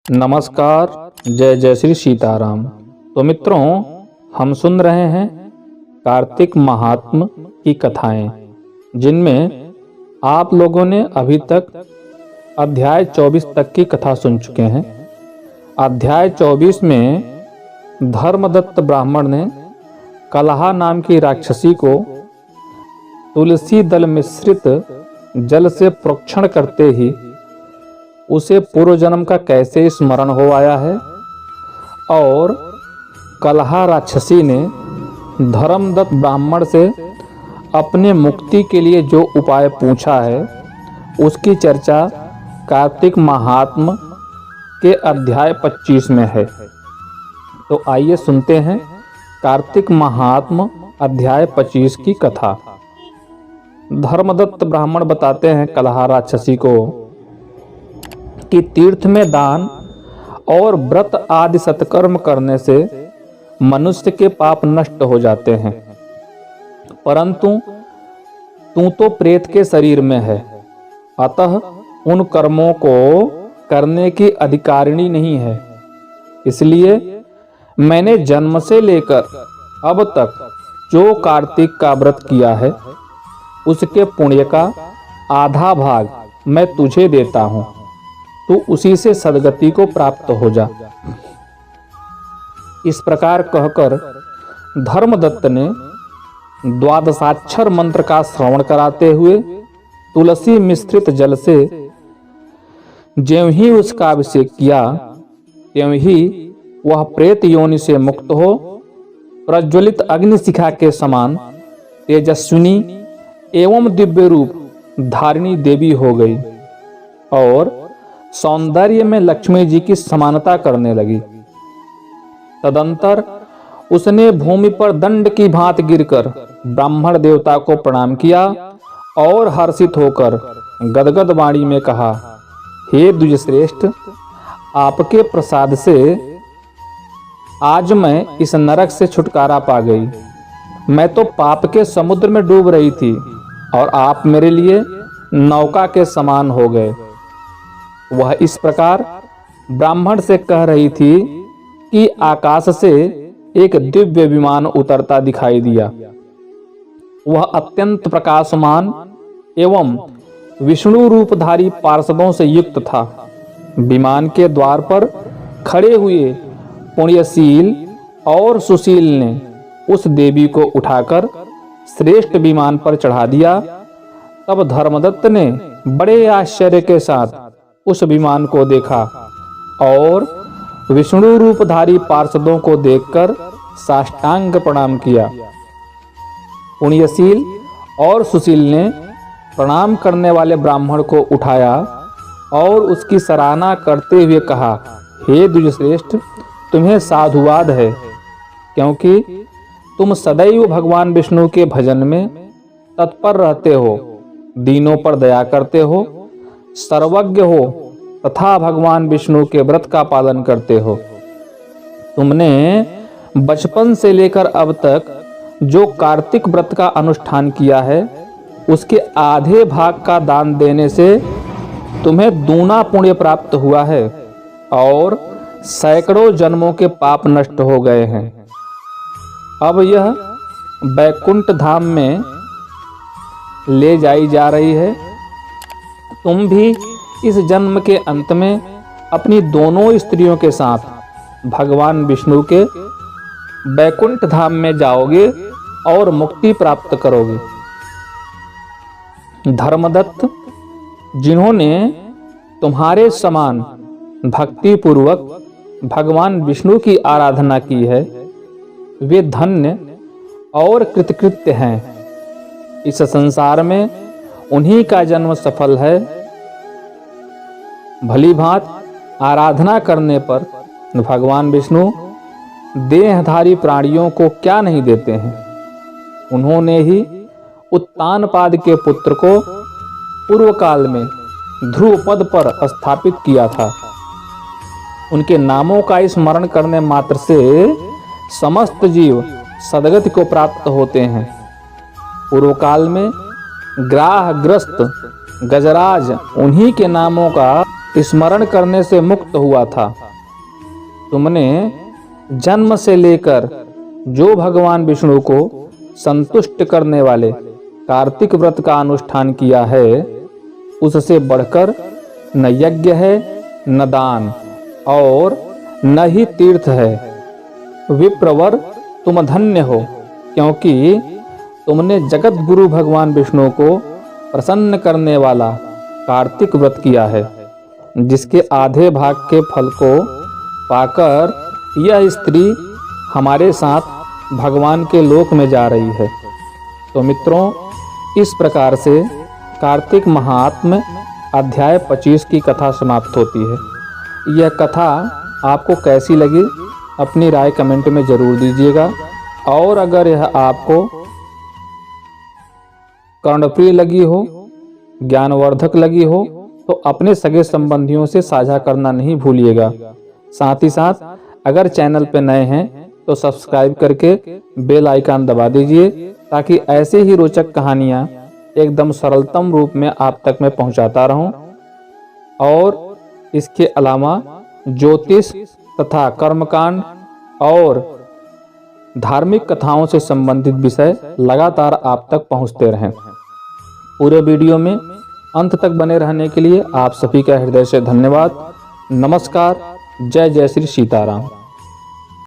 नमस्कार। जय जय श्री सीताराम। तो मित्रों, हम सुन रहे हैं कार्तिक महात्म की कथाएं, जिनमें आप लोगों ने अभी तक अध्याय 24 तक की कथा सुन चुके हैं। अध्याय 24 में धर्मदत्त ब्राह्मण ने कलहा नाम की राक्षसी को तुलसी दल मिश्रित जल से प्रोक्षण करते ही उसे पूर्व जन्म का कैसे स्मरण हो आया है और कलहा राक्षसी ने धर्मदत्त ब्राह्मण से अपने मुक्ति के लिए जो उपाय पूछा है, उसकी चर्चा कार्तिक महात्म के अध्याय 25 में है। तो आइए सुनते हैं कार्तिक महात्म अध्याय 25 की कथा। धर्मदत्त ब्राह्मण बताते हैं कलहा राक्षसी को कि तीर्थ में दान और व्रत आदि सत्कर्म करने से मनुष्य के पाप नष्ट हो जाते हैं, परंतु तू तो प्रेत के शरीर में है, अतः उन कर्मों को करने की अधिकारिणी नहीं है। इसलिए मैंने जन्म से लेकर अब तक जो कार्तिक का व्रत किया है, उसके पुण्य का आधा भाग मैं तुझे देता हूं, तू उसी से सद्गति को प्राप्त हो जा। इस प्रकार कहकर धर्मदत्त ने द्वादशाक्षर मंत्र का श्रवण कराते हुए तुलसी मिश्रित जल से ज्यों ही उसका अभिषेक किया, त्यों ही वह प्रेत योनि से मुक्त हो प्रज्वलित अग्निशिखा के समान तेजस्विनी एवं दिव्य रूप धारिणी देवी हो गई और सौंदर्य में लक्ष्मी जी की समानता करने लगी। तदंतर उसने भूमि पर दंड की भांति गिरकर ब्राह्मण देवता को प्रणाम किया और हर्षित होकर गदगद वाणी में कहा, हे द्विजश्रेष्ठ, आपके प्रसाद से आज मैं इस नरक से छुटकारा पा गई। मैं तो पाप के समुद्र में डूब रही थी और आप मेरे लिए नौका के समान हो गए। वह इस प्रकार ब्राह्मण से कह रही थी कि आकाश से एक दिव्य विमान उतरता दिखाई दिया। वह अत्यंत प्रकाशमान एवं विष्णु रूपधारी पार्षदों से युक्त था। विमान के द्वार पर खड़े हुए पुण्यशील और सुशील ने उस देवी को उठाकर श्रेष्ठ विमान पर चढ़ा दिया। तब धर्मदत्त ने बड़े आश्चर्य के साथ उस विमान को देखा और विष्णु रूपधारी पार्षदों को देखकर साष्टांग प्रणाम किया। पुण्यशील और सुशील ने प्रणाम करने वाले ब्राह्मण को उठाया और उसकी सराहना करते हुए कहा, हे द्विजश्रेष्ठ, तुम्हें साधुवाद है, क्योंकि तुम सदैव भगवान विष्णु के भजन में तत्पर रहते हो, दीनों पर दया करते हो, सर्वज्ञ हो तथा भगवान विष्णु के व्रत का पालन करते हो। तुमने बचपन से लेकर अब तक जो कार्तिक व्रत का अनुष्ठान किया है, उसके आधे भाग का दान देने से तुम्हें दूना पुण्य प्राप्त हुआ है और सैकड़ों जन्मों के पाप नष्ट हो गए हैं। अब यह बैकुंठ धाम में ले जाई जा रही है। तुम भी इस जन्म के अंत में अपनी दोनों स्त्रियों के साथ भगवान विष्णु के बैकुंठ धाम में जाओगे और मुक्ति प्राप्त करोगे। धर्मदत्त, जिन्होंने तुम्हारे समान भक्ति पूर्वक भगवान विष्णु की आराधना की है, वे धन्य और कृतकृत्य हैं। इस संसार में उन्हीं का जन्म सफल है। भली भांति आराधना करने पर भगवान विष्णु देहधारी प्राणियों को क्या नहीं देते हैं। उन्होंने ही उत्तानपाद के पुत्र को पूर्व काल में ध्रुव पद पर स्थापित किया था। उनके नामों का स्मरण करने मात्र से समस्त जीव सद्गति को प्राप्त होते हैं। पूर्व काल में ग्राहग्रस्त गजराज उन्हीं के नामों का स्मरण करने से मुक्त हुआ था। तुमने जन्म से लेकर जो भगवान विष्णु को संतुष्ट करने वाले कार्तिक व्रत का अनुष्ठान किया है, उससे बढ़कर न यज्ञ है, न दान और न ही तीर्थ है। विप्रवर तुम धन्य हो, क्योंकि तुमने जगत गुरु भगवान विष्णु को प्रसन्न करने वाला कार्तिक व्रत किया है, जिसके आधे भाग के फल को पाकर यह स्त्री हमारे साथ भगवान के लोक में जा रही है। तो मित्रों, इस प्रकार से कार्तिक महात्म्य अध्याय 25 की कथा समाप्त होती है। यह कथा आपको कैसी लगी अपनी राय कमेंट में ज़रूर दीजिएगा, और अगर यह आपको कर्णप्रिय लगी हो, ज्ञानवर्धक लगी हो, तो अपने सगे संबंधियों से साझा करना नहीं भूलिएगा। साथ ही साथ अगर चैनल पर नए हैं तो सब्सक्राइब करके बेल आइकन दबा दीजिए, ताकि ऐसे ही रोचक कहानियाँ एकदम सरलतम रूप में आप तक मैं पहुंचाता रहूं। और इसके अलावा ज्योतिष तथा कर्मकांड और धार्मिक कथाओं से संबंधित विषय लगातार आप तक पहुंचते रहें। पूरे वीडियो में अंत तक बने रहने के लिए आप सभी का हृदय से धन्यवाद। नमस्कार। जय जय श्री सीताराम।